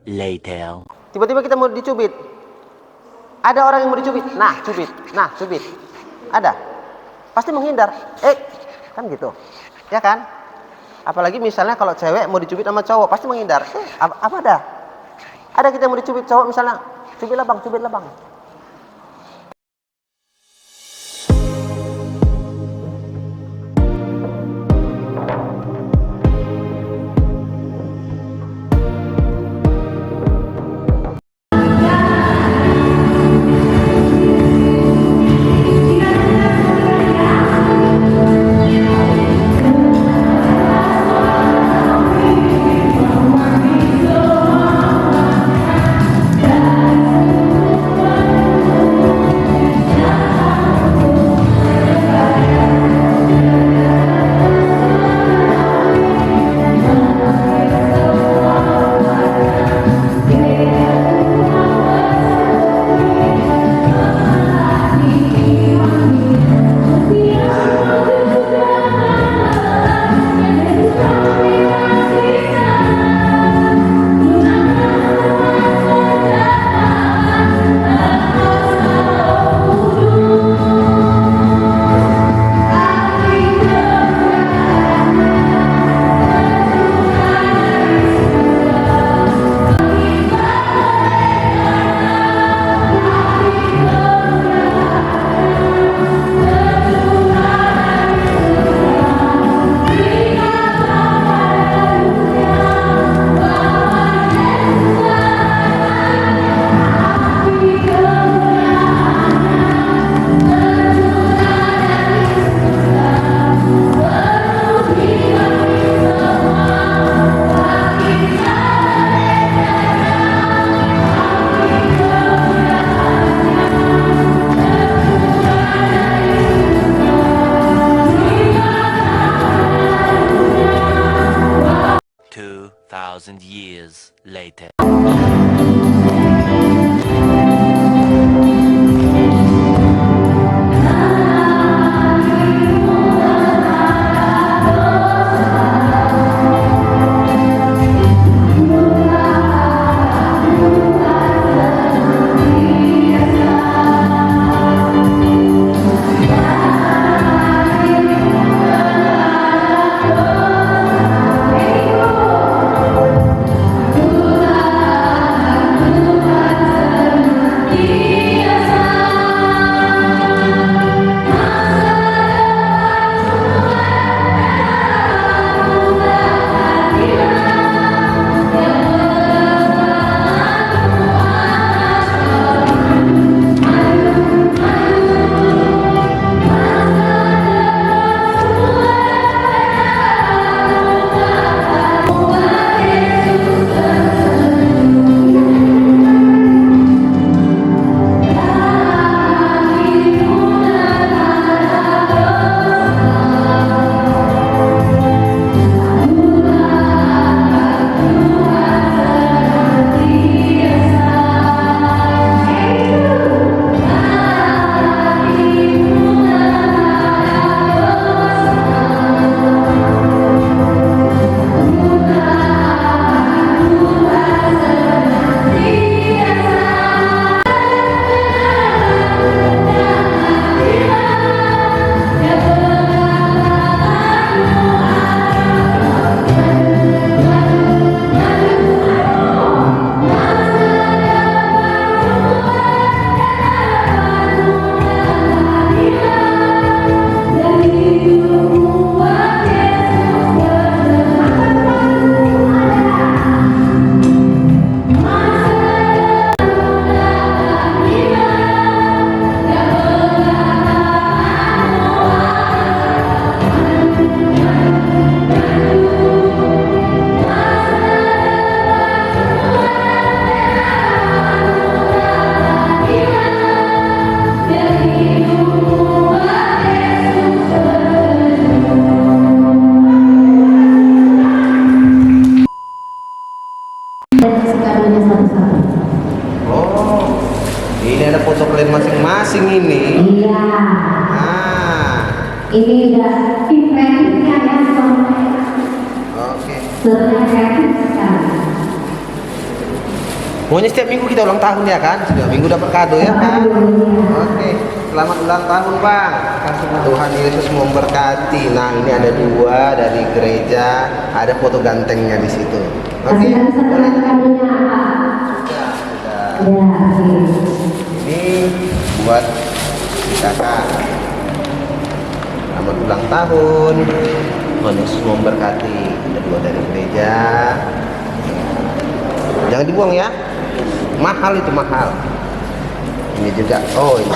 later. Tiba-tiba kita mau dicubit. Ada orang yang mau dicubit. Nah, cubit. Nah, cubit. Ada. Pasti menghindar. Kan gitu. Ya kan? Apalagi misalnya kalau cewek mau dicubit sama cowok, pasti menghindar. Apa ada? Ada kita mau dicubit cowok misalnya, cubitlah bang, cubitlah bang. Years later. Ini ada foto kalian masing-masing ini. Iya. Ini udah eventnya ya soalnya. Oke. Sebenarnya sekali. Pokoknya setiap minggu kita ulang tahun ya kan? Setiap minggu dapat kado ya kan? Oke, selamat ulang tahun Bang. Kasih Tuhan Yesus memberkati. Nah ini ada 2 dari gereja, ada foto gantengnya di situ. Oke, boleh. Sudah. Ini buat kakak. Selamat ulang tahun. Tuhan Yesus memberkati. Ada 2 dari gereja. Jangan dibuang ya. Mahal itu mahal. Ini juga. Oh ini.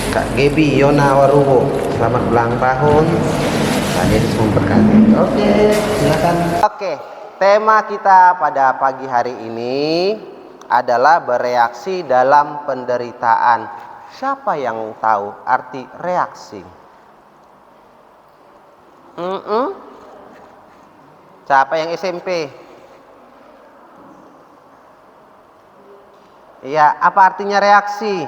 Kak Gebi Yona Waruwo. Selamat ulang tahun. Tuhan Yesus memberkati. Oke, silakan. Oke, tema kita pada pagi hari ini adalah bereaksi dalam penderitaan. Siapa yang tahu arti reaksi? Siapa yang SMP? Iya, apa artinya reaksi?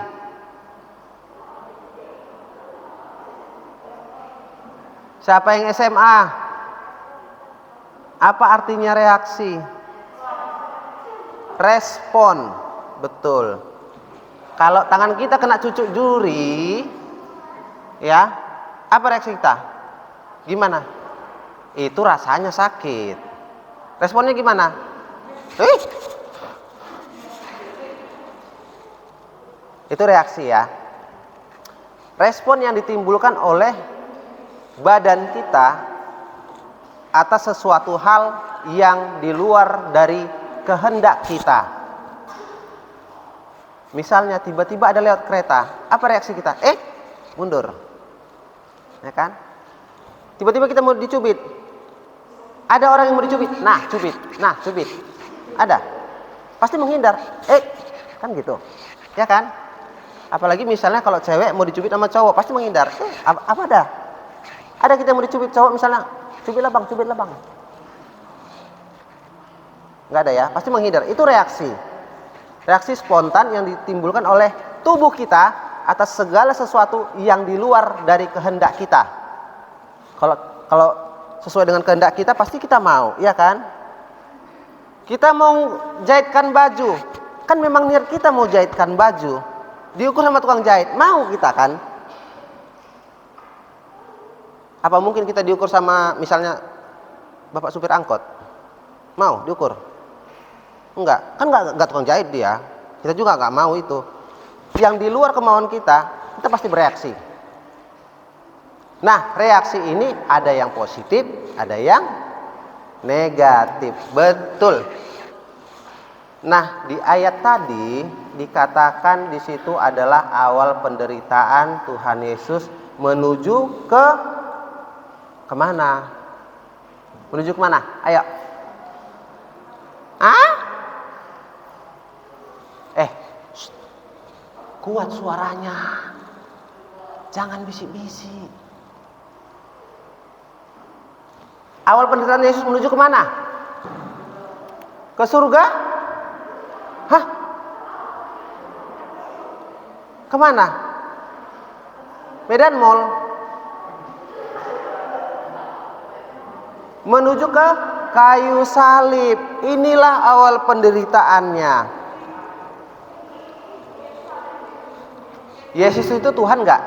Siapa yang SMA? Apa artinya reaksi? Respon, betul. Kalau tangan kita kena cucuk juri, ya, apa reaksi kita? Gimana? Itu rasanya sakit. Responnya gimana? Itu reaksi ya. Respon yang ditimbulkan oleh badan kita atas sesuatu hal yang di luar dari kehendak kita. Misalnya tiba-tiba ada lewat kereta, apa reaksi kita? Mundur. Ya kan? Tiba-tiba kita mau dicubit. Ada orang yang mau dicubit. Nah, cubit. Ada. Pasti menghindar. Kan gitu. Ya kan? Apalagi misalnya kalau cewek mau dicubit sama cowok, pasti menghindar. Apa ada? Ada kita mau dicubit cowok misalnya, cubitlah bang. Nggak ada ya, pasti menghindar. Itu reaksi. Reaksi spontan yang ditimbulkan oleh tubuh kita atas segala sesuatu yang di luar dari kehendak kita. Kalau sesuai dengan kehendak kita, pasti kita mau, ya kan? Kita mau jahitkan baju, kan memang niat kita mau jahitkan baju. Diukur sama tukang jahit, mau kita kan? Apa mungkin kita diukur sama misalnya bapak supir angkot? Mau diukur? Enggak, kan enggak tukang jahit dia. Kita juga enggak mau itu. Yang di luar kemauan kita pasti bereaksi. Nah, reaksi ini ada yang positif, ada yang negatif. Betul. Nah, di ayat tadi dikatakan di situ adalah awal penderitaan Tuhan Yesus menuju ke kemana? Menuju kemana? Ayo. Kuat suaranya. Jangan bisik-bisik. Awal penderitaan Yesus menuju kemana? Ke surga? Hah? Kemana? Medan Mall. Menuju ke kayu salib. Inilah awal penderitaannya. Yesus itu Tuhan enggak?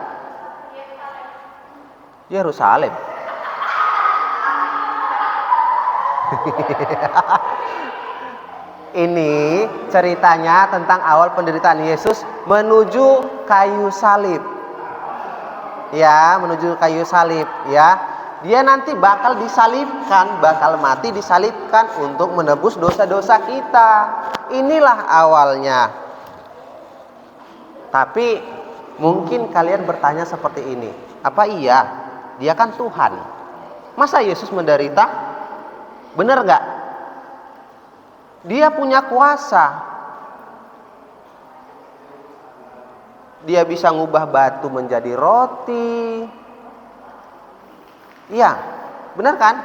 Yerusalem. Ini ceritanya tentang awal penderitaan Yesus menuju kayu salib. Ya, menuju kayu salib ya. Dia nanti bakal disalibkan, bakal mati disalibkan untuk menebus dosa-dosa kita. Inilah awalnya. Tapi mungkin kalian bertanya seperti ini, apa iya? Dia kan Tuhan. Masa Yesus menderita? Benar nggak? Dia punya kuasa. Dia bisa ngubah batu menjadi roti. Iya, benar kan?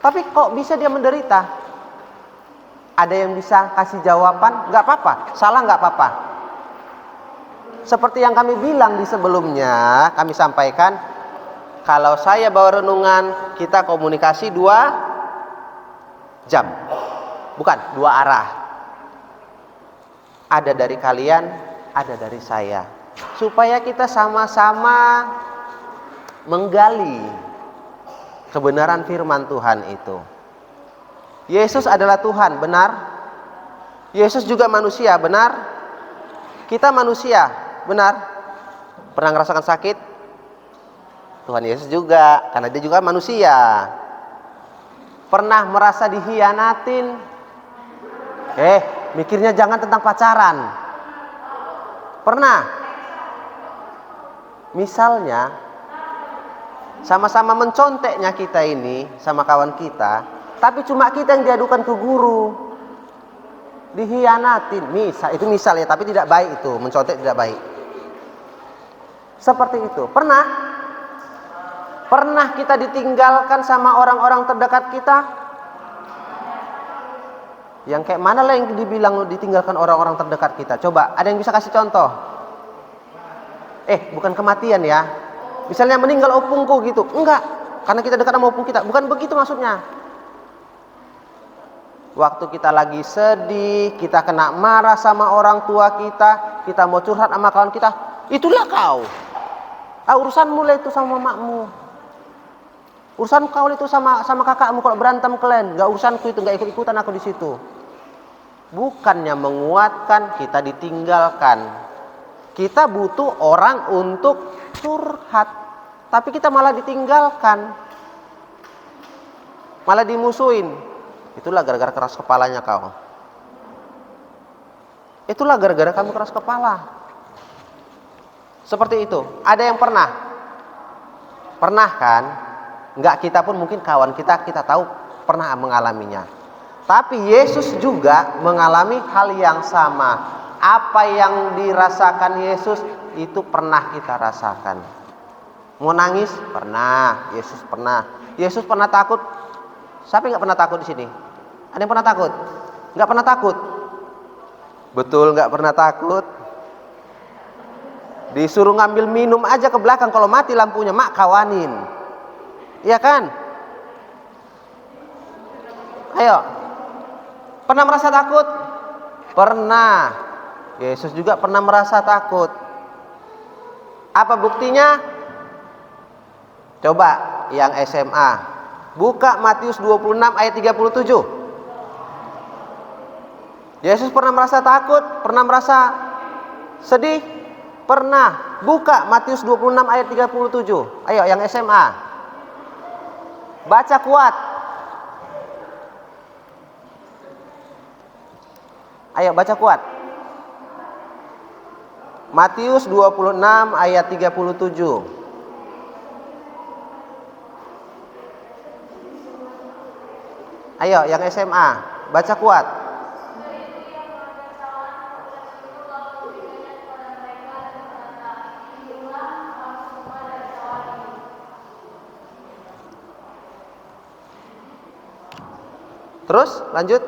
Tapi kok bisa dia menderita? Ada yang bisa kasih jawaban? Nggak apa-apa, salah nggak apa-apa. Seperti yang kami bilang di sebelumnya, kami sampaikan, kalau saya bawa renungan, kita komunikasi 2 jam. Bukan, dua arah. Ada dari kalian, ada dari saya. Supaya kita sama-sama menggali kebenaran firman Tuhan itu. Yesus adalah Tuhan, benar? Yesus juga manusia, benar? Kita manusia, benar? Pernah ngerasakan sakit? Tuhan Yesus juga, karena dia juga manusia. Pernah merasa dihianatin? Mikirnya jangan tentang pacaran. Pernah? Misalnya, sama-sama menconteknya kita ini sama kawan kita, tapi cuma kita yang diadukan ke guru. Dihianatin, itu misal ya, tapi tidak baik itu, mencontek tidak baik. Seperti itu. Pernah kita ditinggalkan sama orang-orang terdekat kita? Yang kayak mana lah yang dibilang ditinggalkan orang-orang terdekat kita? Coba, ada yang bisa kasih contoh? Bukan kematian ya. Misalnya meninggal opungku gitu. Enggak, karena kita dekat sama opung kita. Bukan begitu maksudnya. Waktu kita lagi sedih, kita kena marah sama orang tua kita mau curhat sama kawan kita, itulah kau. Urusanmu lah itu sama mamamu. Urusan kau itu sama kakakmu kalau berantem kalian. Enggak urusanku itu, enggak ikut-ikutan aku di situ. Bukannya menguatkan, kita ditinggalkan. Kita butuh orang untuk curhat, tapi kita malah ditinggalkan, malah dimusuhin. Itulah gara-gara keras kepalanya kau. Itulah gara-gara kamu keras kepala. Seperti itu. Ada yang pernah? Pernah kan? Enggak, kita pun mungkin kawan kita tahu pernah mengalaminya. Tapi Yesus juga mengalami hal yang sama. Apa yang dirasakan Yesus itu pernah kita rasakan. Mau nangis? Pernah. Yesus pernah. Yesus pernah takut? Siapa yang nggak pernah takut di sini? Ada yang pernah takut? Nggak pernah takut? Betul, nggak pernah takut. Disuruh ngambil minum aja ke belakang, kalau mati lampunya, mak kawanin. Iya kan? Ayo. Pernah merasa takut? Pernah. Yesus juga pernah merasa takut. Apa buktinya? Coba yang SMA. Buka Matius 26 ayat 37. Yesus pernah merasa takut? Pernah merasa sedih? Pernah. Buka Matius 26 ayat 37. Ayo yang SMA. Baca kuat. Ayo baca kuat. Matius 26 ayat 37. Ayo yang SMA, baca kuat. Terus lanjut.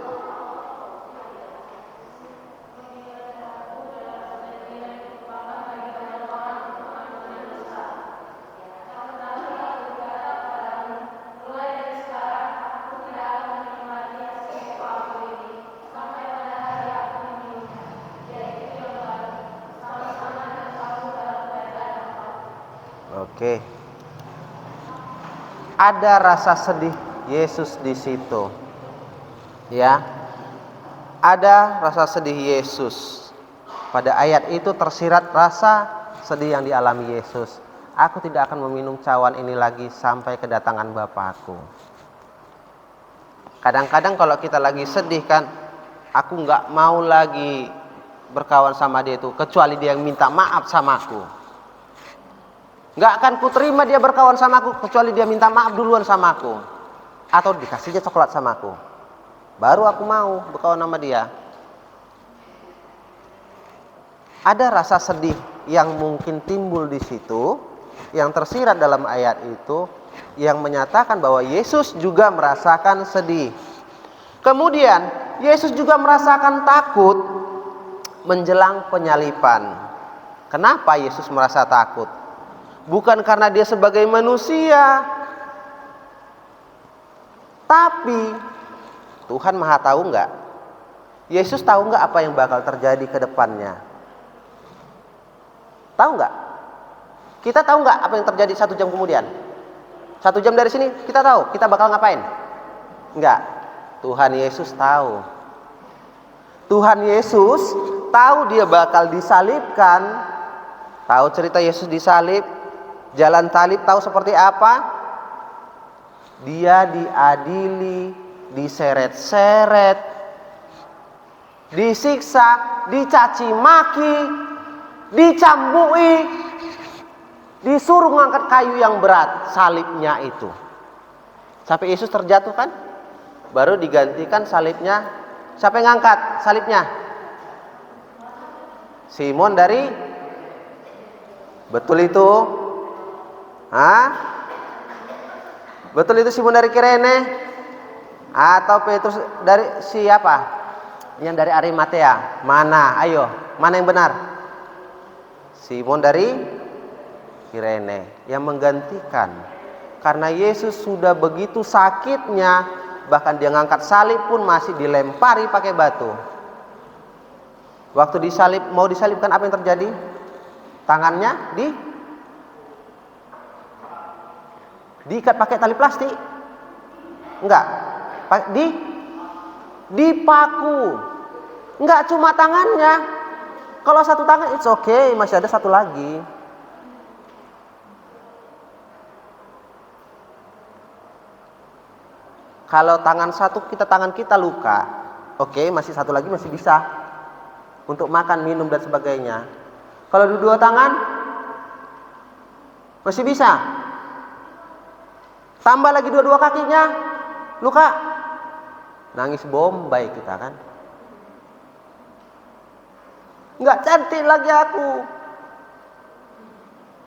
Oke. Ada rasa sedih Yesus di situ. Ya. Ada rasa sedih Yesus. Pada ayat itu tersirat rasa sedih yang dialami Yesus. Aku tidak akan meminum cawan ini lagi sampai kedatangan Bapakku. Kadang-kadang kalau kita lagi sedih kan, aku nggak mau lagi berkawan sama dia itu, kecuali dia yang minta maaf sama aku. Nggak akan kuterima dia berkawan sama aku, kecuali dia minta maaf duluan sama aku. Atau dikasihnya coklat sama aku. Baru aku mau berkawan sama dia. Ada rasa sedih yang mungkin timbul di situ, yang tersirat dalam ayat itu, yang menyatakan bahwa Yesus juga merasakan sedih. Kemudian Yesus juga merasakan takut menjelang penyaliban. Kenapa Yesus merasa takut? Bukan karena dia sebagai manusia, tapi Tuhan maha tahu nggak? Yesus tahu nggak apa yang bakal terjadi ke depannya? Tahu nggak? Kita tahu nggak apa yang terjadi 1 jam kemudian? 1 jam dari sini kita tahu kita bakal ngapain? Enggak. Tuhan Yesus tahu. Tuhan Yesus tahu dia bakal disalibkan. Tahu cerita Yesus disalib, jalan salib tahu seperti apa? Dia diadili, diseret-seret, disiksa, dicaci maki, dicambui, disuruh ngangkat kayu yang berat, salibnya itu. Sampai Yesus terjatuh kan? Baru digantikan salibnya. Siapa yang ngangkat salibnya? Simon dari, betul itu? Hah? Betul itu Simon dari Kirene? Atau Petrus dari siapa? Yang dari Arimatea. Mana? Ayo, mana yang benar? Simon dari Kirene yang menggantikan. Karena Yesus sudah begitu sakitnya, bahkan dia ngangkat salib pun masih dilempari pakai batu. Waktu disalib, mau disalibkan, apa yang terjadi? Tangannya diikat pakai tali plastik? Enggak. Dipaku. Enggak cuma tangannya. Kalau satu tangan it's okay, masih ada satu lagi. Kalau tangan satu tangan kita luka, oke, masih satu lagi masih bisa untuk makan, minum dan sebagainya. Kalau dua tangan masih bisa. Tambah lagi dua kakinya luka, nangis bombay kita kan. Nggak cantik lagi aku.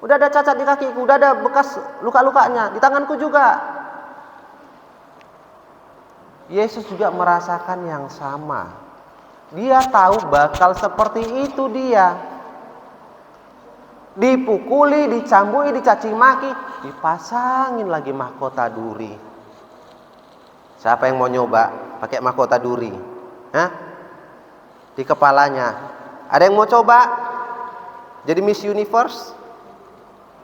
Udah ada cacat di kakiku, udah ada bekas luka-lukanya, di tanganku juga. Yesus juga merasakan yang sama. Dia tahu bakal seperti itu dia. Dipukuli, dicambui, dicaci maki, dipasangin lagi mahkota duri. Siapa yang mau nyoba pakai mahkota duri? Hah? Di kepalanya. Ada yang mau coba jadi Miss Universe?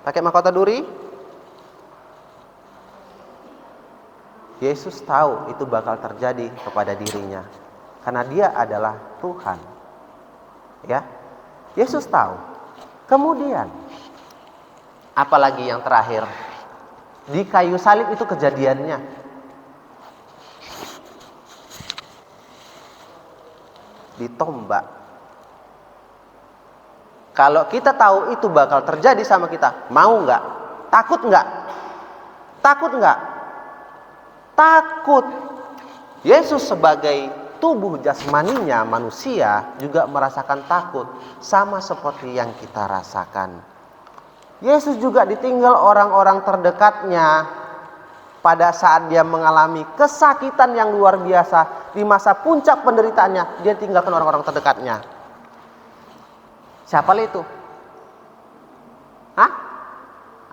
Pakai mahkota duri? Yesus tahu itu bakal terjadi kepada dirinya. Karena dia adalah Tuhan. Ya. Yesus tahu. Kemudian apalagi yang terakhir? Di kayu salib itu kejadiannya. Ditombak. Kalau kita tahu itu bakal terjadi sama kita, mau nggak? Takut nggak? Takut nggak? Takut. Yesus sebagai tubuh jasmaninya manusia juga merasakan takut, sama seperti yang kita rasakan. Yesus juga ditinggal orang-orang terdekatnya pada saat dia mengalami kesakitan yang luar biasa. Di masa puncak penderitaannya, dia tinggalkan orang-orang terdekatnya. Siapa itu? Hah?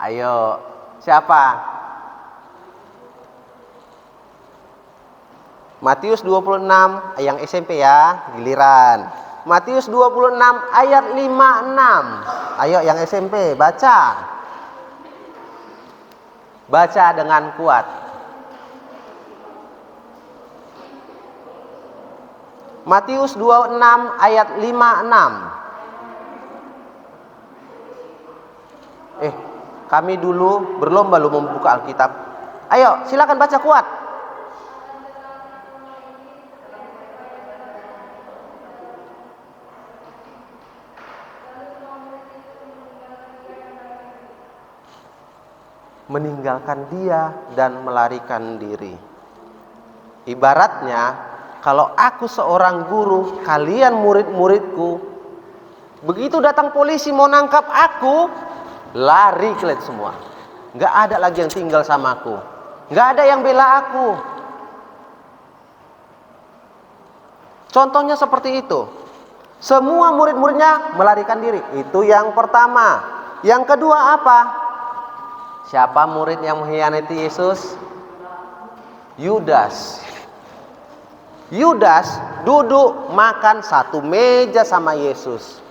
Ayo, siapa? Matius 26, yang SMP ya, giliran. Matius 26 ayat 56. Ayo yang SMP, baca. Baca dengan kuat. Matius 26 ayat 56. Kami dulu berlomba membuka Alkitab. Ayo, silakan baca kuat. Meninggalkan dia dan melarikan diri. Ibaratnya, kalau aku seorang guru, kalian murid-muridku, begitu datang polisi mau nangkap aku, lari kalian semua. Nggak ada lagi yang tinggal sama aku. Nggak ada yang bela aku. Contohnya seperti itu. Semua murid-muridnya melarikan diri. Itu yang pertama. Yang kedua apa? Siapa murid yang mengkhianati Yesus? Yudas. Yudas duduk makan satu meja sama Yesus.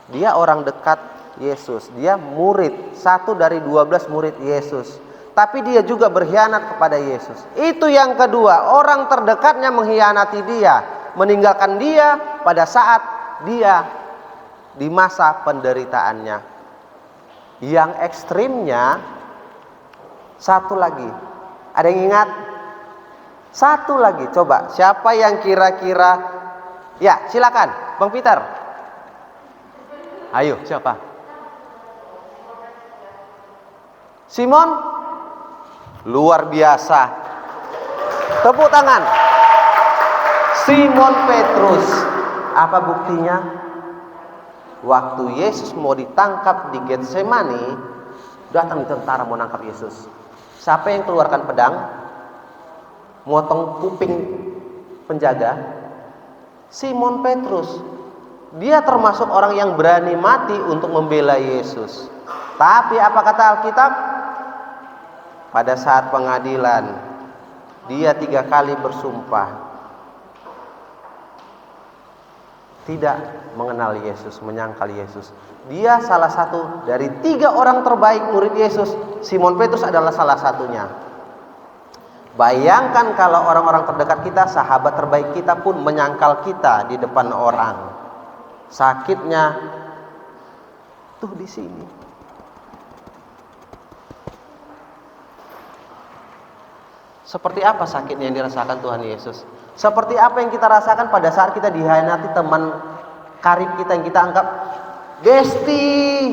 Dia orang dekat Yesus, dia murid, 1 dari 12 murid Yesus. Tapi dia juga berkhianat kepada Yesus. Itu yang kedua, orang terdekatnya mengkhianati dia, meninggalkan dia pada saat dia di masa penderitaannya. Yang ekstrimnya satu lagi. Ada yang ingat? Satu lagi, coba siapa yang kira-kira? Ya, silakan, Bang Peter. Ayo, siapa? Simon? Luar biasa. Tepuk tangan. Simon Petrus. Apa buktinya? Waktu Yesus mau ditangkap di Getsemani, datang tentara mau nangkap Yesus. Siapa yang keluarkan pedang? Motong kuping penjaga? Simon Petrus. Dia termasuk orang yang berani mati untuk membela Yesus. Tapi apa kata Alkitab? Pada saat pengadilan, dia 3 kali bersumpah tidak mengenal Yesus, menyangkal Yesus. Dia salah satu dari 3 orang terbaik murid Yesus. Simon Petrus adalah salah satunya. Bayangkan kalau orang-orang terdekat kita, sahabat terbaik kita pun menyangkal kita di depan orang. Sakitnya tuh di sini. Seperti apa sakitnya yang dirasakan Tuhan Yesus? Seperti apa yang kita rasakan pada saat kita dikhianati teman karib kita yang kita anggap besti.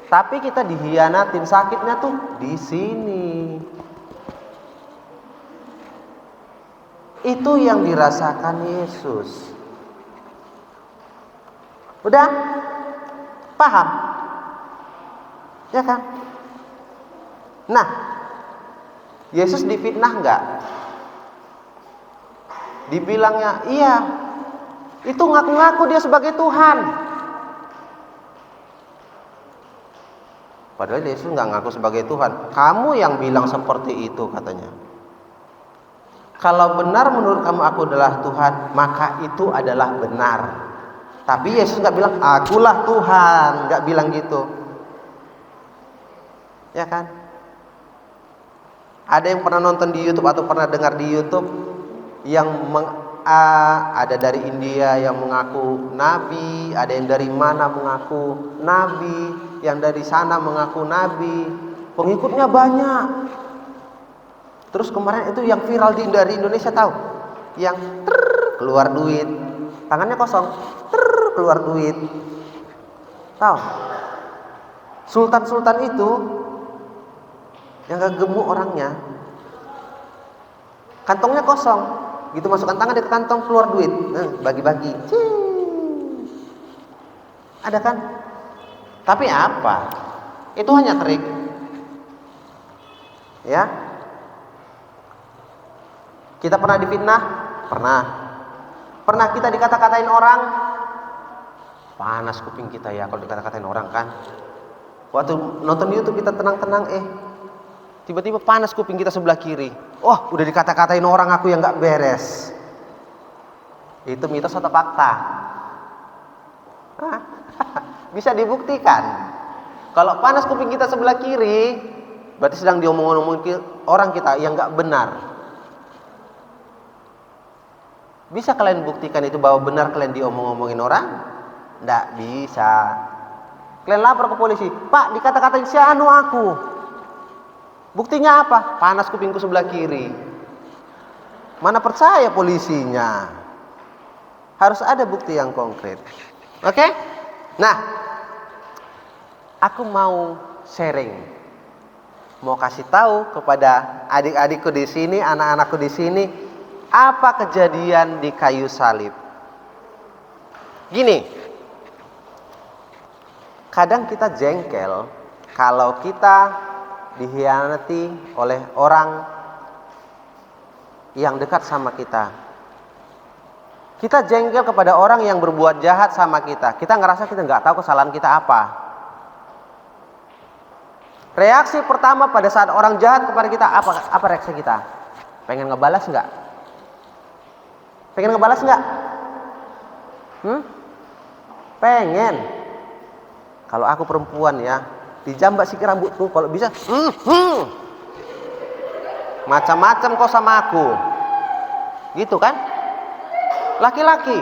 Tapi kita dikhianatin, sakitnya tuh di sini. Itu yang dirasakan Yesus. Udah? Paham? Ya kan? Nah, Yesus difitnah enggak? Dibilangnya, iya, itu ngaku-ngaku dia sebagai Tuhan. Padahal Yesus nggak ngaku sebagai Tuhan. Kamu yang bilang seperti itu katanya. Kalau benar menurut kamu aku adalah Tuhan, maka itu adalah benar. Tapi Yesus nggak bilang akulah Tuhan, nggak bilang gitu. Ya kan? Ada yang pernah nonton di YouTube atau pernah dengar di YouTube yang ada dari India yang mengaku nabi, ada yang dari mana mengaku nabi, yang dari sana mengaku nabi, pengikutnya banyak. Terus kemarin itu yang viral dari Indonesia tahu, yang keluar duit, tangannya kosong, keluar duit, tahu? Sultan-sultan itu yang gak gemuk orangnya, kantongnya kosong, gitu masukkan tangan di kantong keluar duit, bagi-bagi, ada kan? Tapi apa? Itu hanya trik, ya. Kita pernah difitnah? Pernah. Pernah kita dikata-katain orang? Panas kuping kita ya kalau dikata-katain orang kan. Waktu nonton YouTube kita tenang-tenang, tiba-tiba panas kuping kita sebelah kiri. Wah, udah dikata-katain orang aku yang gak beres. Itu mitos atau fakta? Bisa dibuktikan. Kalau panas kuping kita sebelah kiri, berarti sedang diomong-omongin orang kita yang gak benar. Bisa kalian buktikan itu bahwa benar kalian diomong-omongin orang? Nggak bisa. Kalian lapor ke polisi, Pak dikata-katain si anu aku. Buktinya apa? Panas kupingku sebelah kiri. Mana percaya polisinya? Harus ada bukti yang konkret. Oke? Nah, aku mau sharing, mau kasih tahu kepada adik-adikku di sini, anak-anakku di sini, apa kejadian di kayu salib. Gini, kadang kita jengkel kalau kita dikhianati oleh orang yang dekat sama kita. Kita jengkel kepada orang yang berbuat jahat sama kita. Kita ngerasa kita nggak tahu kesalahan kita apa. Reaksi pertama pada saat orang jahat kepada kita apa reaksi kita? Pengen ngebalas nggak? Pengen ngebalas nggak? Pengen. Kalau aku perempuan ya, dijambak sikit rambutku, kalau bisa, macam-macam kau sama aku, gitu kan? Laki-laki,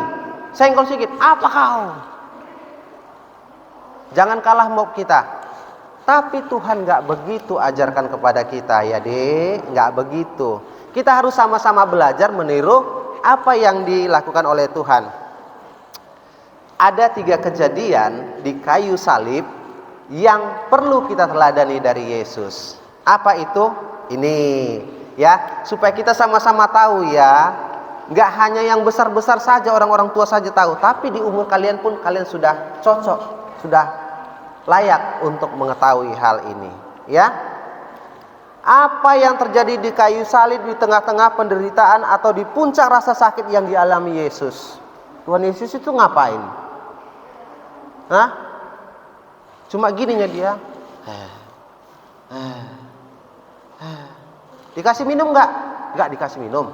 senggol sikit, apa kau? Jangan kalah mau kita. Tapi Tuhan nggak begitu ajarkan kepada kita ya dek, nggak begitu. Kita harus sama-sama belajar meniru apa yang dilakukan oleh Tuhan. Ada 3 kejadian di kayu salib yang perlu kita teladani dari Yesus. Apa itu? Ini ya, supaya kita sama-sama tahu ya. Nggak hanya yang besar-besar saja, orang-orang tua saja tahu, tapi di umur kalian pun kalian sudah cocok, sudah layak untuk mengetahui hal ini ya. Apa yang terjadi di kayu salib di tengah-tengah penderitaan atau di puncak rasa sakit yang dialami Yesus? Tuhan Yesus itu ngapain? Cuma gininya dia. Dikasih minum nggak? Nggak dikasih minum.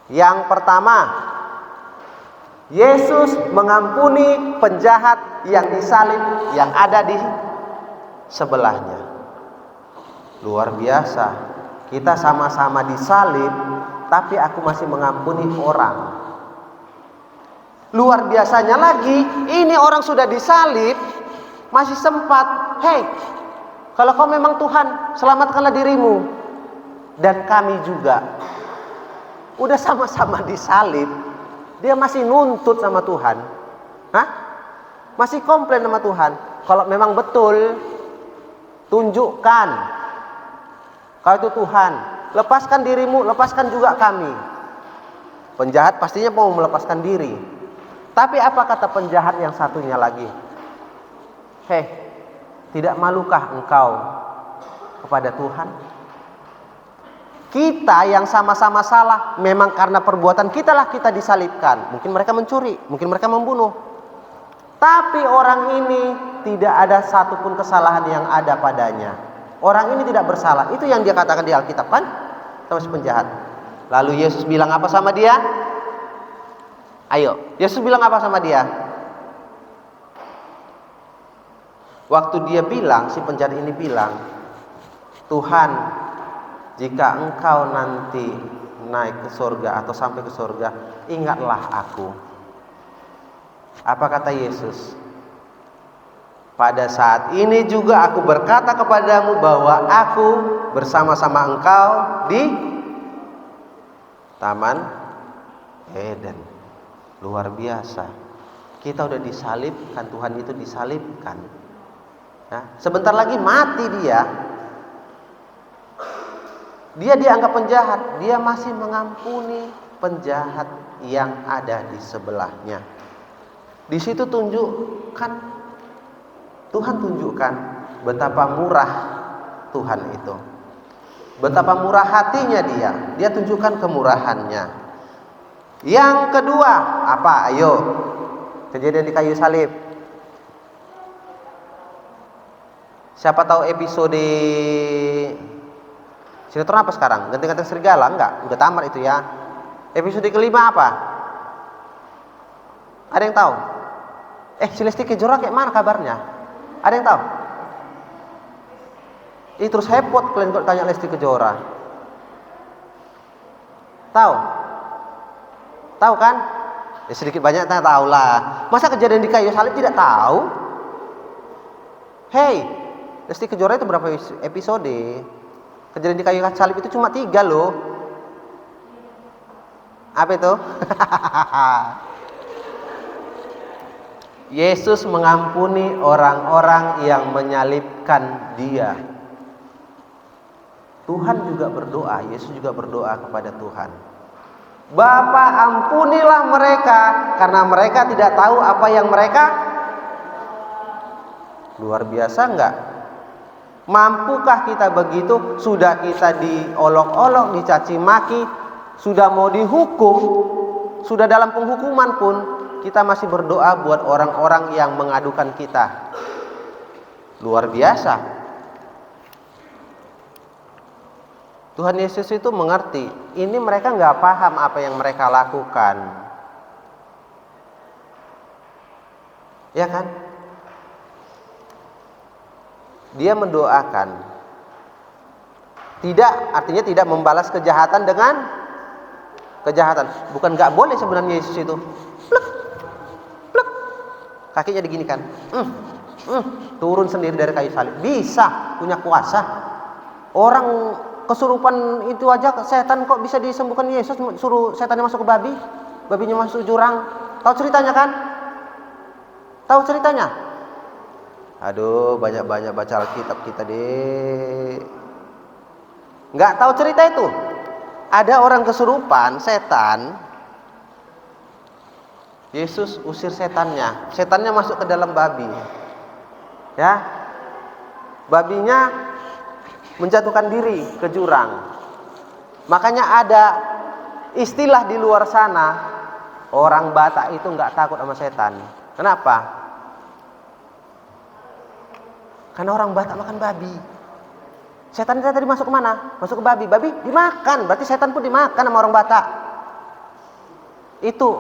Yang pertama, Yesus mengampuni penjahat yang disalib yang ada di sebelahnya. Luar biasa. Kita sama-sama disalib, tapi aku masih mengampuni orang. Luar biasanya lagi, ini orang sudah disalib, masih sempat, hei, kalau kau memang Tuhan, selamatkanlah dirimu. Dan kami juga. Udah sama-sama disalib, dia masih nuntut sama Tuhan. Masih komplain sama Tuhan. Kalau memang betul, tunjukkan kau itu Tuhan. Lepaskan dirimu, lepaskan juga kami. Penjahat pastinya mau melepaskan diri. Tapi apa kata penjahat yang satunya lagi? Hei, tidak malukah engkau kepada Tuhan? Kita yang sama-sama salah, memang karena perbuatan kita lah kita disalibkan. Mungkin mereka mencuri, mungkin mereka membunuh. Tapi orang ini tidak ada satupun kesalahan yang ada padanya. Orang ini tidak bersalah. Itu yang dia katakan di Alkitab kan? Sama si penjahat. Lalu Yesus bilang apa sama dia? Ayo, Yesus bilang apa sama dia? Waktu dia bilang, si penjahat ini bilang, Tuhan, jika engkau nanti naik ke surga atau sampai ke surga, ingatlah aku. Apa kata Yesus? Pada saat ini juga aku berkata kepadamu bahwa aku bersama-sama engkau di Taman Eden. Luar biasa. Kita udah disalibkan, Tuhan itu disalibkan. Sebentar lagi mati dia. Dia dianggap penjahat, dia masih mengampuni penjahat yang ada di sebelahnya. Di situ tunjukkan, Tuhan tunjukkan betapa murah Tuhan itu. Betapa murah hatinya dia. Dia tunjukkan kemurahannya. Yang kedua, apa? Ayo. Kejadian di kayu salib. Siapa tahu episode sinetron apa sekarang? Ganti-ganti serigala? Enggak, udah tamat itu ya. Episode kelima apa? Ada yang tahu? Si Lesti Kejora kayak mana kabarnya? Ada yang tahu? Terus hepot kalian kalau tanya Lesti Kejora. Tahu? Tahu kan? Sedikit banyak tahu lah. Masa kejadian di kayu salib tidak tahu? Hei, Lesti Kejora itu berapa episode? Kejadian di kayu salib itu cuma 3 loh. Apa itu? Yesus mengampuni orang-orang yang menyalibkan dia. Tuhan juga berdoa, Yesus juga berdoa kepada Tuhan. Bapa, ampunilah mereka karena mereka tidak tahu apa yang mereka. Luar biasa enggak? Mampukah kita begitu? Sudah kita diolok-olok, dicaci maki, sudah mau dihukum, sudah dalam penghukuman pun kita masih berdoa buat orang-orang yang mengadukan kita. Luar biasa. Tuhan Yesus itu mengerti, ini mereka nggak paham apa yang mereka lakukan. Ya kan? Dia mendoakan. Tidak, artinya tidak membalas kejahatan dengan kejahatan. Bukan nggak boleh sebenarnya Yesus itu. Plek, plek. Kakinya diginikan. Turun sendiri dari kayu salib. Bisa, punya kuasa. Orang kesurupan itu aja, setan kok bisa disembuhkan Yesus, suruh setannya masuk ke babi, babinya masuk jurang. Tahu ceritanya kan? Tahu ceritanya? Aduh, banyak-banyak baca Alkitab kita deh. Nggak tahu cerita itu? Ada orang kesurupan, setan. Yesus usir setannya. Setannya masuk ke dalam babi. Ya. Babinya menjatuhkan diri ke jurang. Makanya ada istilah di luar sana, orang Batak itu nggak takut sama setan. Kenapa? Karena orang Batak makan babi. Setan tadi masuk ke mana? Masuk ke babi. Babi dimakan, berarti setan pun dimakan sama orang Batak. Itu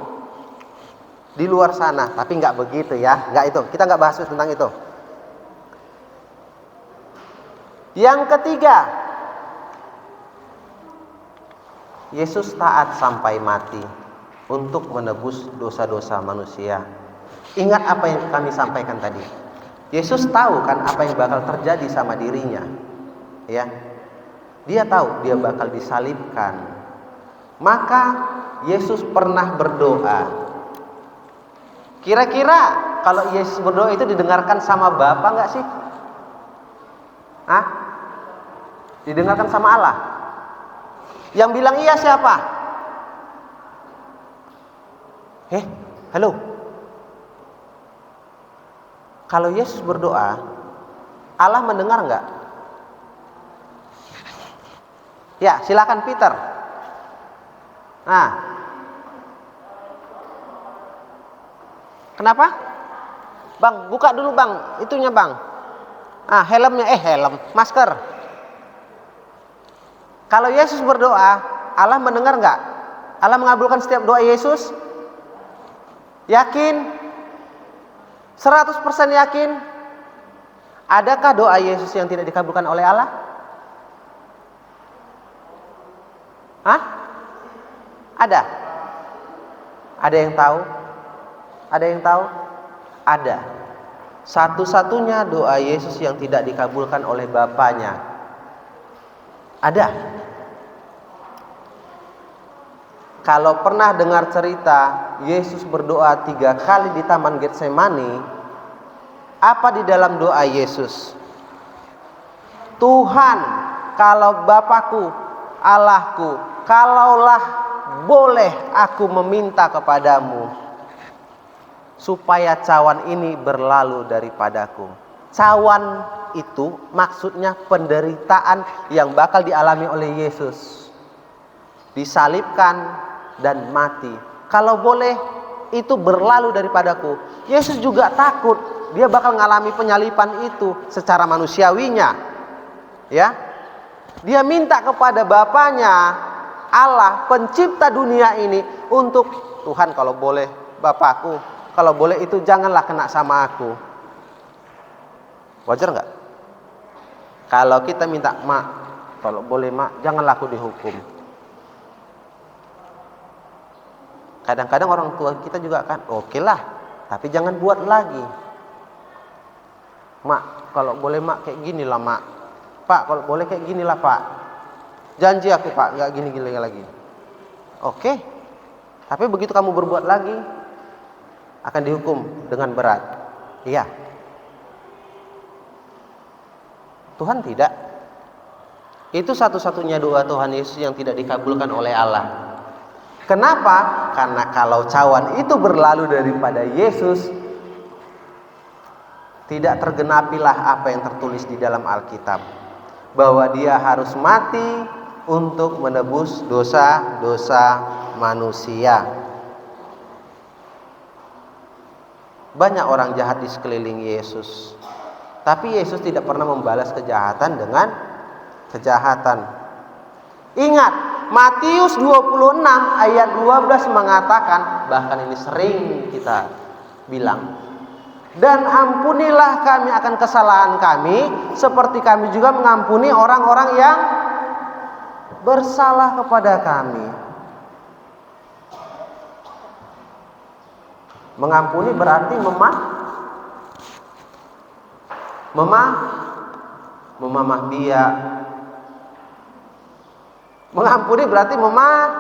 di luar sana, tapi nggak begitu ya, nggak itu. Kita nggak bahas tentang itu. Yang ketiga, Yesus taat sampai mati untuk menebus dosa-dosa manusia. Ingat apa yang kami sampaikan tadi. Yesus tahu kan apa yang bakal terjadi sama dirinya. Ya. Dia tahu dia bakal disalibkan. Maka Yesus pernah berdoa. Kira-kira kalau Yesus berdoa itu didengarkan sama Bapa enggak sih? Hah? Didengarkan sama Allah? Yang bilang iya siapa? Halo. Kalau Yesus berdoa, Allah mendengar enggak? Ya, silakan Peter. Nah. Kenapa? Bang, buka dulu Bang, itunya Bang. Helmnya, helm, masker. Kalau Yesus berdoa, Allah mendengar enggak? Allah mengabulkan setiap doa Yesus? Yakin? 100% yakin? Adakah doa Yesus yang tidak dikabulkan oleh Allah? Hah? Ada? Ada yang tahu? Ada yang tahu? Ada. Satu-satunya doa Yesus yang tidak dikabulkan oleh Bapaknya. Ada. Kalau pernah dengar cerita Yesus berdoa 3 kali di Taman Getsemani, apa di dalam doa Yesus? Tuhan, kalau Bapakku, Allahku, kalaulah boleh aku meminta kepadamu supaya cawan ini berlalu daripadaku. Cawan itu maksudnya penderitaan yang bakal dialami oleh Yesus. Disalibkan dan mati. Kalau boleh itu berlalu daripadaku. Yesus juga takut dia bakal mengalami penyalipan itu secara manusiawinya. Ya. Dia minta kepada Bapaknya, Allah pencipta dunia ini, untuk Tuhan kalau boleh Bapakku, kalau boleh itu janganlah kena sama aku. Wajar nggak? Kalau kita minta, Mak, kalau boleh Mak, janganlah aku dihukum. Kadang-kadang orang tua kita juga kan, oke lah, tapi jangan buat lagi. Mak, kalau boleh Mak kayak gini lah Mak. Pak, kalau boleh kayak gini lah Pak. Janji aku Pak, nggak gini-gini lagi. Oke, tapi begitu kamu berbuat lagi, akan dihukum dengan berat. Iya. Tuhan tidak. Itu satu-satunya doa Tuhan Yesus yang tidak dikabulkan oleh Allah. Kenapa? Karena kalau cawan itu berlalu daripada Yesus, tidak tergenapilah apa yang tertulis di dalam Alkitab, bahwa dia harus mati untuk menebus dosa-dosa manusia. Banyak orang jahat di sekeliling Yesus, tapi Yesus tidak pernah membalas kejahatan dengan kejahatan. Ingat, Matius 26 ayat 12 mengatakan, bahkan ini sering kita bilang, dan ampunilah kami akan kesalahan kami, seperti kami juga mengampuni orang-orang yang bersalah kepada kami. Mengampuni berarti memamah dia. Mengampuni berarti memaafkan.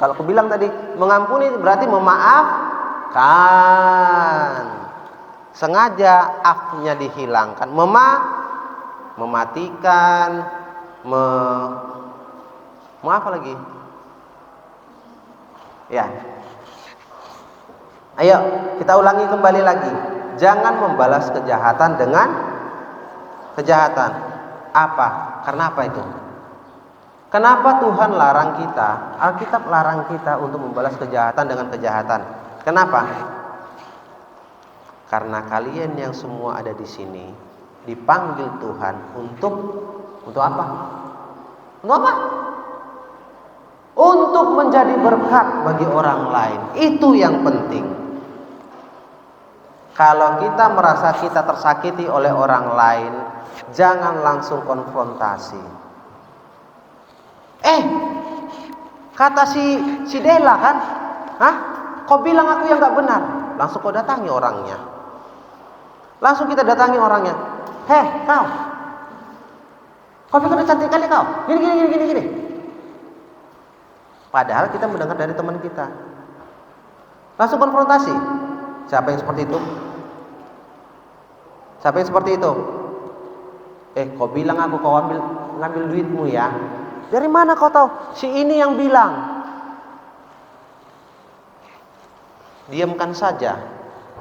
Kalau aku bilang tadi, mengampuni berarti memaafkan. Sengaja afnya dihilangkan. Mematikan, apa lagi? Ya. Ayo, kita ulangi kembali lagi. Jangan membalas kejahatan dengan kejahatan. Apa? Karena apa itu? Kenapa Tuhan larang kita? Alkitab larang kita untuk membalas kejahatan dengan kejahatan. Kenapa? Karena kalian yang semua ada di sini dipanggil Tuhan untuk apa? Untuk apa? Untuk menjadi berkat bagi orang lain. Itu yang penting. Kalau kita merasa kita tersakiti oleh orang lain, jangan langsung konfrontasi. Kata si Dela kan, kau bilang aku yang gak benar. Langsung kau datangi orangnya. Langsung kita datangi orangnya. Kau pikir udah cantik kali kau. Gini. Padahal kita mendengar dari teman kita. Langsung konfrontasi. Siapa yang seperti itu? Siapa yang seperti itu? Kau bilang aku kau ngambil duitmu ya. Dari mana kau tahu? Si ini yang bilang. Diamkan saja.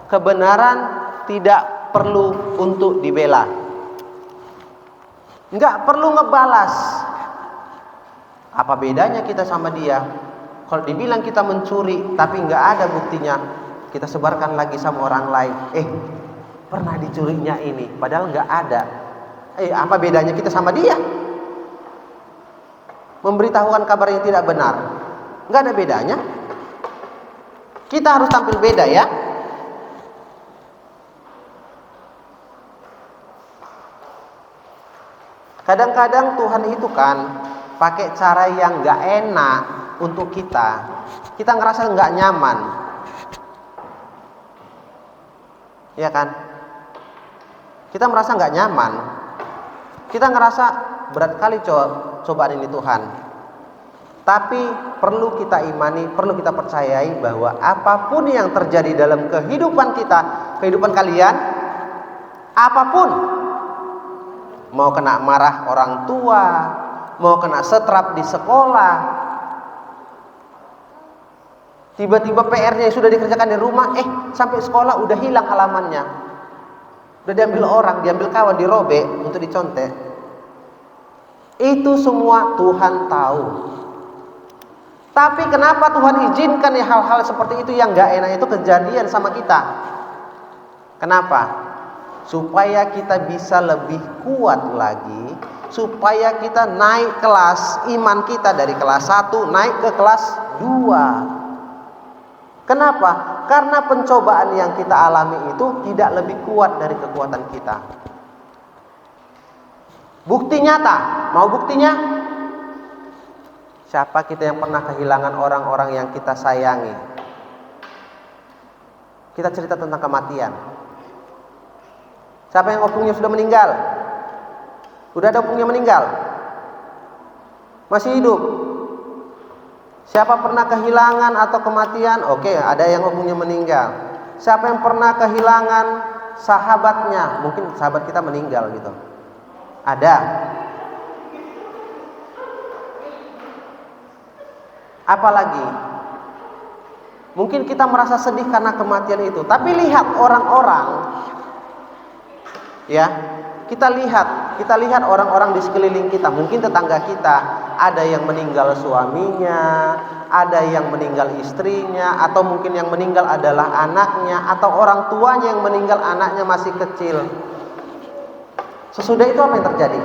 Kebenaran tidak perlu untuk dibela. Enggak perlu ngebalas. Apa bedanya kita sama dia? Kalau dibilang kita mencuri tapi enggak ada buktinya, kita sebarkan lagi sama orang lain. Pernah dicurinya ini, padahal enggak ada. Apa bedanya kita sama dia? Memberitahukan kabar yang tidak benar, nggak ada bedanya. Kita harus tampil beda ya. Kadang-kadang Tuhan itu kan pakai cara yang nggak enak untuk kita. Kita ngerasa nggak nyaman, ya kan? Kita merasa nggak nyaman. Kita ngerasa berat kali cobaan ini Tuhan. Tapi perlu kita imani, perlu kita percayai bahwa apapun yang terjadi dalam kehidupan kita, kehidupan kalian, apapun, mau kena marah orang tua, mau kena setrap di sekolah, tiba-tiba PR-nya yang sudah dikerjakan di rumah, sampai sekolah udah hilang halamannya, udah diambil orang, diambil kawan, dirobek untuk dicontek. Itu semua Tuhan tahu. Tapi kenapa Tuhan izinkan ya hal-hal seperti itu yang gak enak itu kejadian sama kita? Kenapa? Supaya kita bisa lebih kuat lagi, supaya kita naik kelas iman kita dari kelas 1 naik ke kelas 2. Kenapa? Karena pencobaan yang kita alami itu tidak lebih kuat dari kekuatan kita. Bukti nyata, mau buktinya? Siapa kita yang pernah kehilangan orang-orang yang kita sayangi? Kita cerita tentang kematian. Siapa yang opungnya sudah meninggal? Udah ada opungnya meninggal? Masih hidup? Siapa pernah kehilangan atau kematian? Oke, ada yang opungnya meninggal. Siapa yang pernah kehilangan sahabatnya? Mungkin sahabat kita meninggal gitu. Ada. Apalagi mungkin kita merasa sedih karena kematian itu. Tapi lihat orang-orang, ya, kita lihat orang-orang di sekeliling kita. Mungkin tetangga kita, ada yang meninggal suaminya, ada yang meninggal istrinya, atau mungkin yang meninggal adalah anaknya, atau orang tuanya yang meninggal anaknya masih kecil. Sesudah itu apa yang terjadi?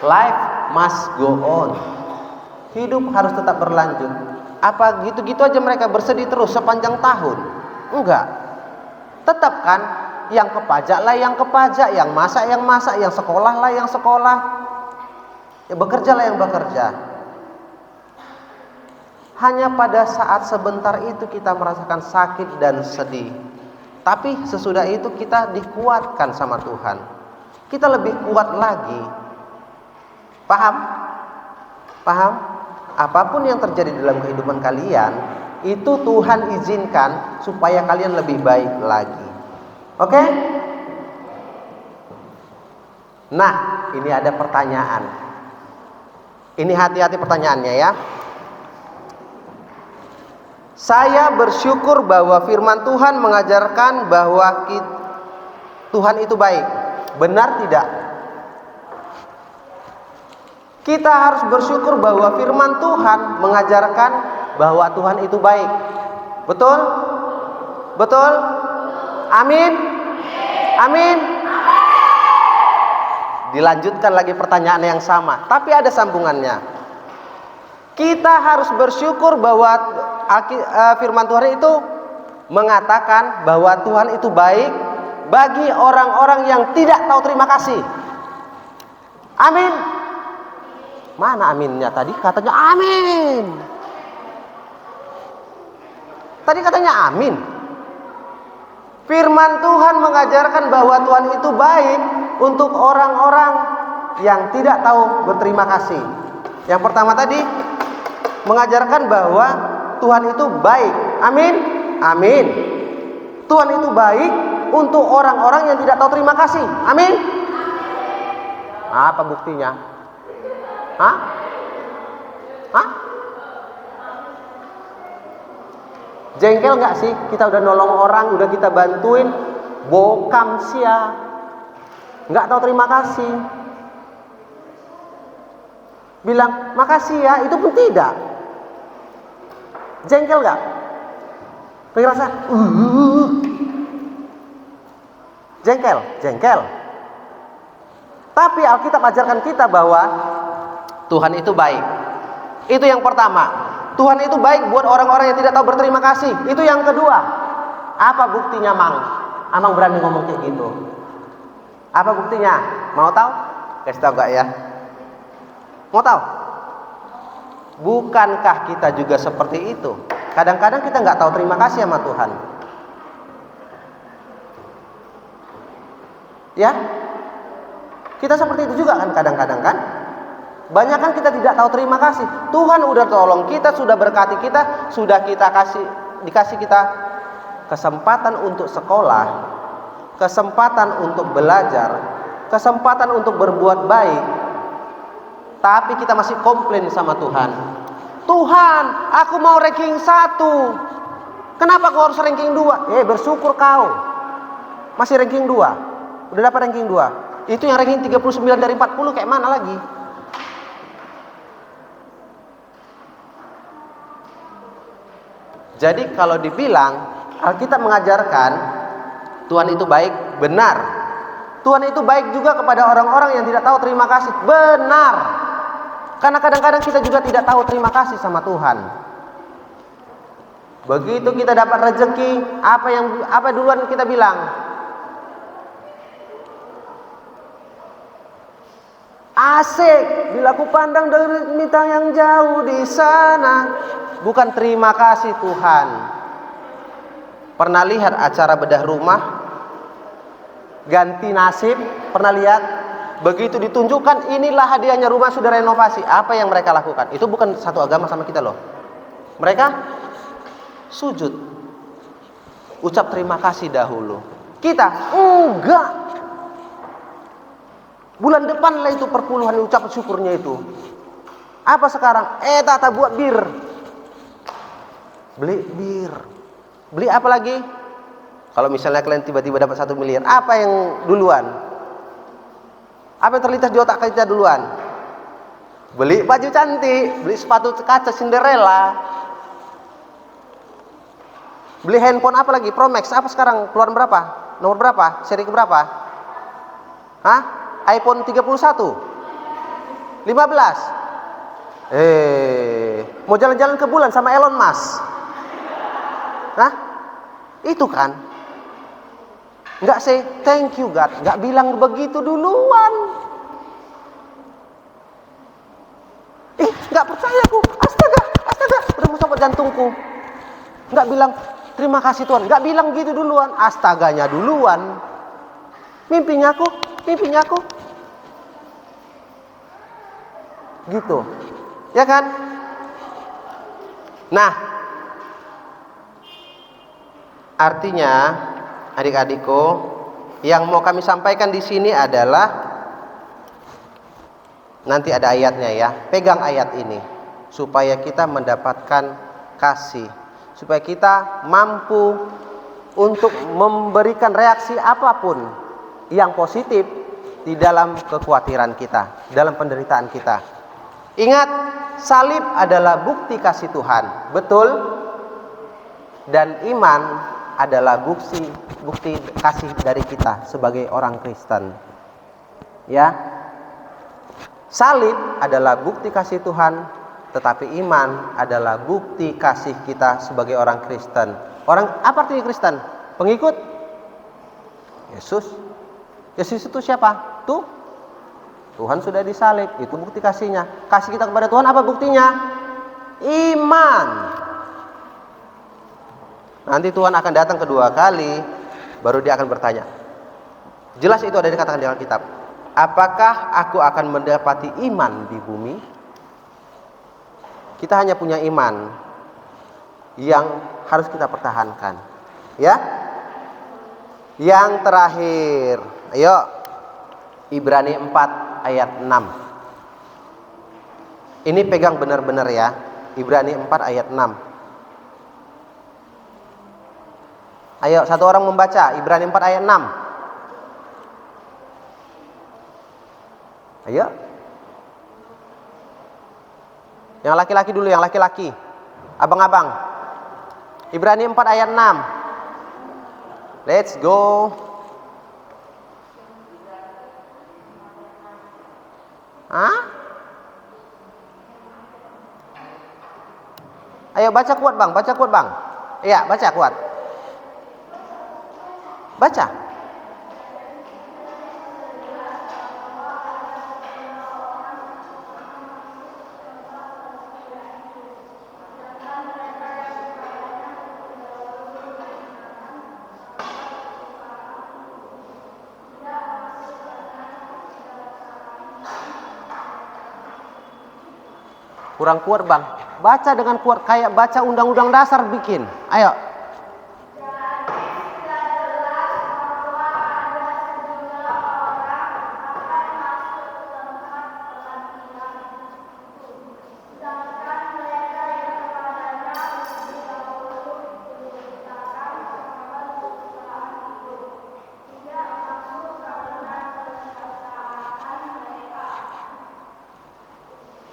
Life must go on. Hidup harus tetap berlanjut. Apa gitu-gitu aja mereka bersedih terus sepanjang tahun? Enggak. Tetap kan, yang ke pajak lah yang ke pajak, yang masak, yang sekolah lah yang sekolah, yang bekerja lah yang bekerja. Hanya pada saat sebentar itu kita merasakan sakit dan sedih. Tapi sesudah itu kita dikuatkan sama Tuhan. Kita lebih kuat lagi. Paham? Paham? Apapun yang terjadi dalam kehidupan kalian, itu Tuhan izinkan supaya kalian lebih baik lagi. Oke? Nah, ini ada pertanyaan. Ini hati-hati pertanyaannya ya. Saya bersyukur bahwa firman Tuhan mengajarkan bahwa Tuhan itu baik. Benar tidak? Kita harus bersyukur bahwa firman Tuhan mengajarkan bahwa Tuhan itu baik. Betul? Betul? Amin? Amin? Dilanjutkan lagi pertanyaan yang sama, tapi ada sambungannya. Kita harus bersyukur bahwa firman Tuhan itu mengatakan bahwa Tuhan itu baik bagi orang-orang yang tidak tahu terima kasih. Amin. Mana aminnya tadi? Katanya amin. Tadi katanya amin. Firman Tuhan mengajarkan bahwa Tuhan itu baik untuk orang-orang yang tidak tahu berterima kasih. Yang pertama tadi mengajarkan bahwa Tuhan itu baik. Amin. Amin. Tuhan itu baik untuk orang-orang yang tidak tahu terima kasih. Amin. Apa buktinya? Hah? Hah? Jengkel nggak sih? Kita udah nolong orang, udah kita bantuin, bokam sia, nggak tahu terima kasih. Bilang makasih ya, itu pun tidak. Jengkel nggak? Pengen rasa? Jengkel, jengkel. Tapi Alkitab ajarkan kita bahwa Tuhan itu baik. Itu yang pertama. Tuhan itu baik buat orang-orang yang tidak tahu berterima kasih. Itu yang kedua. Apa buktinya, Mang? Amang berani ngomong kayak gitu. Apa buktinya? Mau tahu? Kasih tahu gak ya? Mau tahu? Bukankah kita juga seperti itu? Kadang-kadang kita nggak tahu terima kasih sama Tuhan. Ya? Kita seperti itu juga kan kadang-kadang kan? Banyak kan kita tidak tahu terima kasih. Tuhan udah tolong kita, sudah berkati kita, sudah dikasih kita kesempatan untuk sekolah, kesempatan untuk belajar, kesempatan untuk berbuat baik. Tapi kita masih komplain sama Tuhan. Tuhan, aku mau ranking 1. Kenapa kau harus ranking 2? Bersyukur kau. Masih ranking 2. Udah dapat ranking 2. Itu yang ranking 39 dari 40 kayak mana lagi? Jadi kalau dibilang Alkitab mengajarkan Tuhan itu baik, benar. Tuhan itu baik juga kepada orang-orang yang tidak tahu terima kasih, benar. Karena kadang-kadang kita juga tidak tahu terima kasih sama Tuhan. Begitu kita dapat rezeki, apa duluan kita bilang? Asik, bila ku pandang dari bintang yang jauh di sana. Bukan terima kasih Tuhan. Pernah lihat acara bedah rumah? Ganti nasib, pernah lihat? Begitu ditunjukkan inilah hadiahnya, rumah sudah renovasi. Apa yang mereka lakukan? Itu bukan satu agama sama kita loh. Mereka sujud, ucap terima kasih dahulu. Kita enggak. Bulan depan lah itu perpuluhan ucap syukurnya itu. Apa sekarang? Tata buat bir. Beli bir. Beli apa lagi? Kalau misalnya kalian tiba-tiba dapat 1 miliar, apa yang duluan? Apa yang terlintas di otak kita duluan? Beli baju cantik, beli sepatu kaca Cinderella. Beli handphone apa lagi? Pro Max. Apa sekarang? Keluar berapa? Nomor berapa? Seri keberapa? Hah? iPhone 31? 15? Mau jalan-jalan ke bulan sama Elon Musk? Hah? Itu kan? Nggak say thank you God, nggak bilang begitu duluan. Nggak percaya aku, astaga, udah mau copot jantungku. Nggak bilang terima kasih Tuhan, nggak bilang gitu duluan, astaganya duluan. Mimpinya aku, gitu, ya kan? Nah, artinya adik-adikku, yang mau kami sampaikan di sini adalah nanti ada ayatnya ya. Pegang ayat ini supaya kita mendapatkan kasih, supaya kita mampu untuk memberikan reaksi apapun yang positif di dalam kekhawatiran kita, dalam penderitaan kita. Ingat, salib adalah bukti kasih Tuhan, betul? Dan iman adalah bukti kasih dari kita sebagai orang Kristen. Ya. Salib adalah bukti kasih Tuhan, tetapi iman adalah bukti kasih kita sebagai orang Kristen. Apa artinya Kristen? Pengikut Yesus. Yesus itu siapa? Tuhan sudah disalib, itu bukti kasihnya. Kasih kita kepada Tuhan apa buktinya? Iman. Nanti Tuhan akan datang kedua kali, baru dia akan bertanya. Jelas itu ada dikatakan dalam kitab. Apakah aku akan mendapati iman di bumi? Kita hanya punya iman yang harus kita pertahankan. Ya. Yang terakhir, ayo Ibrani 4 ayat 6. Ini pegang benar-benar ya. Ibrani 4 ayat 6. Ayo satu orang membaca Ibrani 4 ayat 6. Ayo. Yang laki-laki dulu, yang laki-laki. Abang-abang. Ibrani 4 ayat 6. Let's go. Hah? Ayo baca kuat bang, Iya, baca kuat. Baca. Kurang kuat bang. Baca dengan kuat, kayak baca undang-undang dasar bikin. Ayo.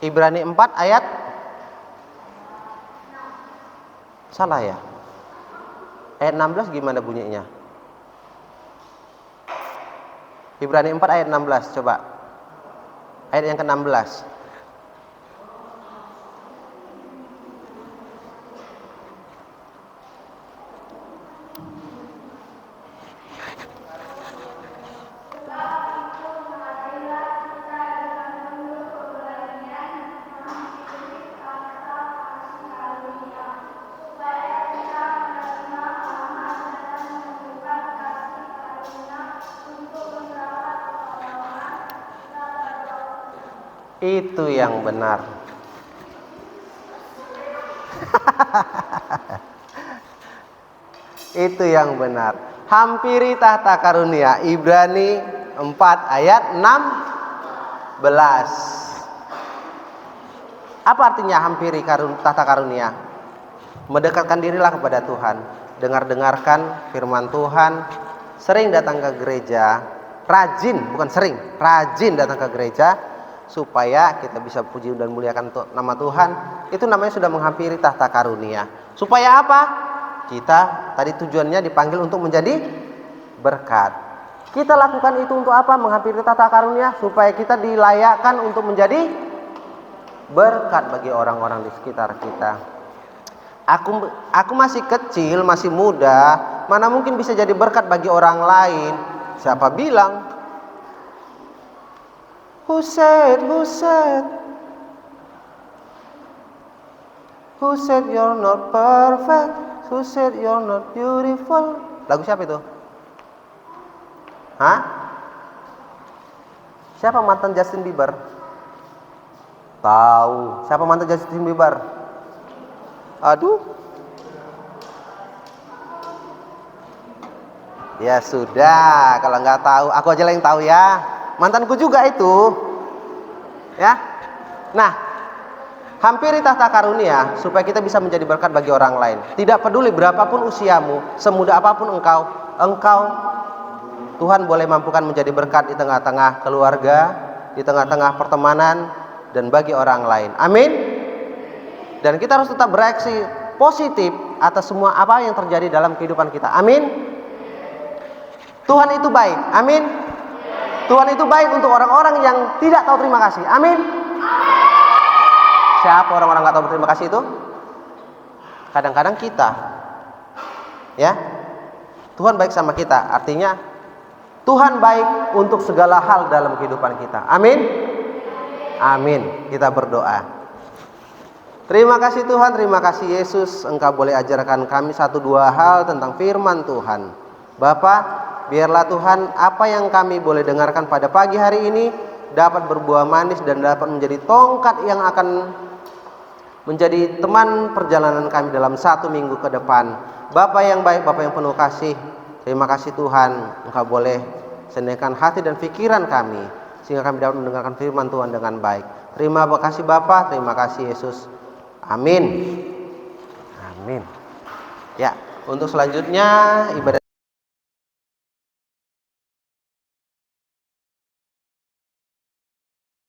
Ibrani 4 ayat salah ya. Ayat 16 gimana bunyinya? Ibrani 4 ayat 16 coba. Ayat yang ke-16. Itu yang benar. Itu yang benar. Hampiri tahta karunia. Ibrani 4 ayat 16. Apa artinya hampiri tahta karunia? Mendekatkan dirilah kepada Tuhan. Dengarkan firman Tuhan. Sering datang ke gereja. Rajin, bukan sering. Rajin datang ke gereja. Supaya kita bisa puji dan muliakan nama Tuhan. Itu namanya sudah menghampiri tahta karunia. Supaya apa? Kita tadi tujuannya dipanggil untuk menjadi berkat. Kita lakukan itu untuk apa? Menghampiri tata karunia supaya kita dilayakkan untuk menjadi berkat bagi orang-orang di sekitar kita. Aku masih kecil, masih muda, mana mungkin bisa jadi berkat bagi orang lain? Siapa bilang? Who said you're not perfect? Who said you're not beautiful? Lagu siapa itu? Hah? Siapa mantan Justin Bieber? Tahu. Siapa mantan Justin Bieber? Aduh. Ya sudah, kalau nggak tahu, aku aja yang tahu ya. Mantanku juga itu. Ya. Nah, hampiri tahta karunia supaya kita bisa menjadi berkat bagi orang lain. Tidak peduli berapapun usiamu, semuda apapun engkau Tuhan boleh mampukan menjadi berkat di tengah-tengah keluarga, di tengah-tengah pertemanan, dan bagi orang lain. Amin. Dan kita harus tetap bereaksi positif atas semua apa yang terjadi dalam kehidupan kita. Amin. Tuhan itu baik. Amin. Tuhan itu baik untuk orang-orang yang tidak tahu terima kasih. Amin. Siapa orang-orang nggak tahu berterima kasih itu? Kadang-kadang kita. Ya. Tuhan baik sama kita. Artinya Tuhan baik untuk segala hal dalam kehidupan kita. Amin. Amin. Kita berdoa. Terima kasih Tuhan, terima kasih Yesus. Engkau boleh ajarkan kami 1-2 hal tentang firman Tuhan. Bapa, biarlah Tuhan apa yang kami boleh dengarkan pada pagi hari ini dapat berbuah manis dan dapat menjadi tongkat yang akan menjadi teman perjalanan kami dalam 1 minggu ke depan. Bapa yang baik, Bapa yang penuh kasih, terima kasih Tuhan, Engkau boleh sediakan hati dan pikiran kami sehingga kami dapat mendengarkan firman Tuhan dengan baik. Terima kasih Bapa, terima kasih Yesus. Amin. Amin. Ya, untuk selanjutnya ibadah